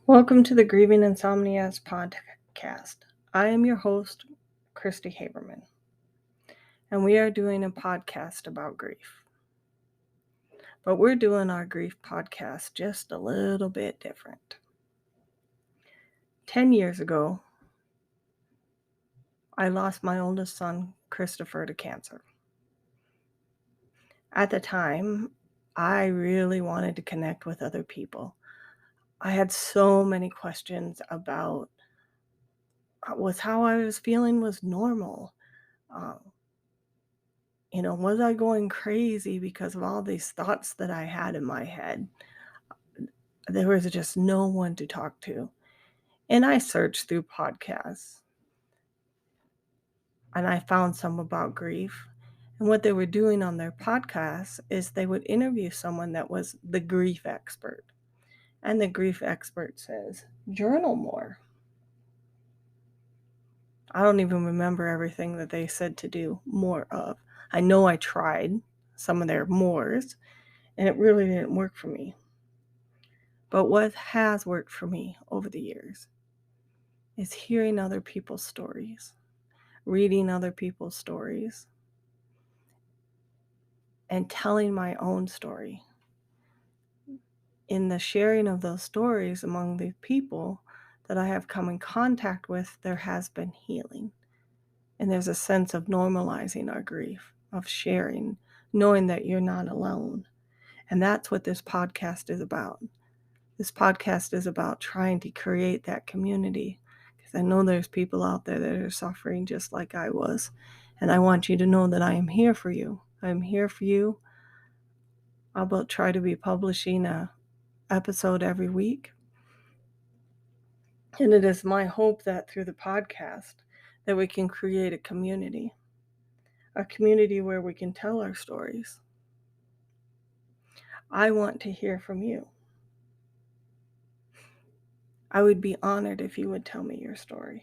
Welcome to the Grieving Insomniacs podcast. I am your host, Christy Haberman, and we are doing a podcast about grief. But we're doing our grief podcast just a little bit different. 10 years ago, I lost my oldest son, Christopher, to cancer. At the time, I really wanted to connect with other people. I had so many questions about was how I was feeling was normal. Was I going crazy because of all these thoughts that I had in my head? There was just no one to talk to. And I searched through podcasts and I found some about grief. And what they were doing on their podcasts is they would interview someone that was the grief expert. And the grief expert says, journal more. I don't even remember everything that they said to do more of. I know I tried some of their mores, and it really didn't work for me. But what has worked for me over the years is hearing other people's stories, reading other people's stories, and telling my own story. In the sharing of those stories among the people that I have come in contact with, there has been healing. And there's a sense of normalizing our grief, of sharing, knowing that you're not alone. And that's what this podcast is about. This podcast is about trying to create that community, because I know there's people out there that are suffering just like I was. And I want you to know that I am here for you. I'm here for you. I'll try to be publishing an episode every week. And it is my hope that through the podcast that we can create a community where we can tell our stories. I want to hear from you. I would be honored if you would tell me your story.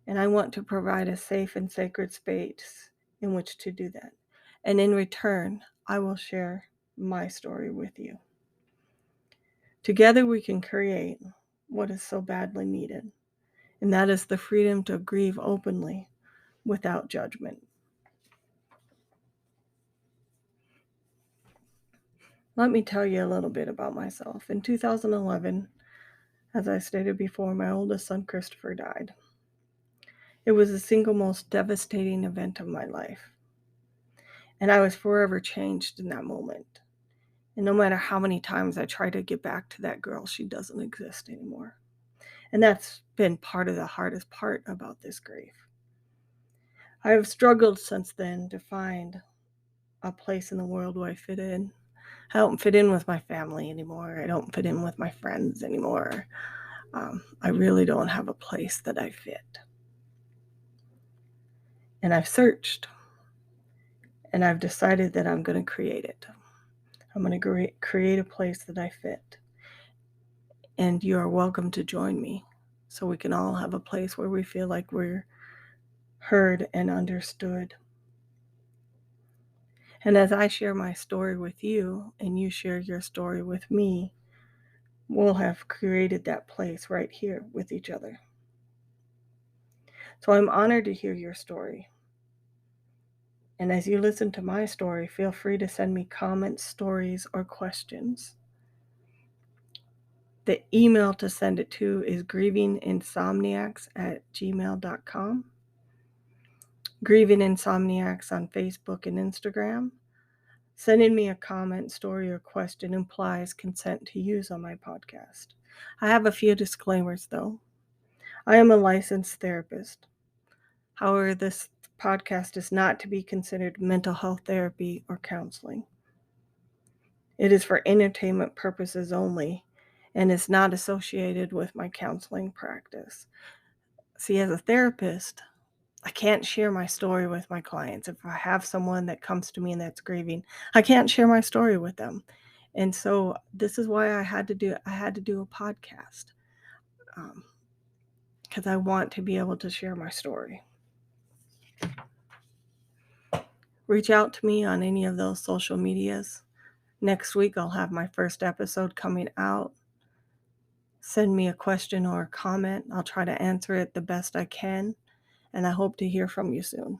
And I want to provide a safe and sacred space in which to do that. And in return, I will share my story with you. Together we can create what is so badly needed, and that is the freedom to grieve openly without judgment. Let me tell you a little bit about myself. In 2011, as I stated before, my oldest son, Christopher, died. It was the single most devastating event of my life. And I was forever changed in that moment. And no matter how many times I try to get back to that girl, she doesn't exist anymore. And that's been part of the hardest part about this grief. I have struggled since then to find a place in the world where I fit in. I don't fit in with my family anymore. I don't fit in with my friends anymore. I really don't have a place that I fit. And I've searched, and I've decided that I'm going to create it. I'm going to create a place that I fit. And you are welcome to join me so we can all have a place where we feel like we're heard and understood. And as I share my story with you and you share your story with me, we'll have created that place right here with each other. So I'm honored to hear your story. And as you listen to my story, feel free to send me comments, stories, or questions. The email to send it to is grievinginsomniacs@gmail.com. Grieving Insomniacs on Facebook and Instagram. Sending me a comment, story, or question implies consent to use on my podcast. I have a few disclaimers though. I am a licensed therapist. However, this podcast is not to be considered mental health therapy or counseling. It is for entertainment purposes only and is not associated with my counseling practice. See, as a therapist, I can't share my story with my clients. If I have someone that comes to me and that's grieving, I can't share my story with them. And so this is why I had to do a podcast, because I want to be able to share my story. Reach out to me on any of those social medias. Next week, I'll have my first episode coming out. Send me a question or a comment. I'll try to answer it the best I can, and I hope to hear from you soon.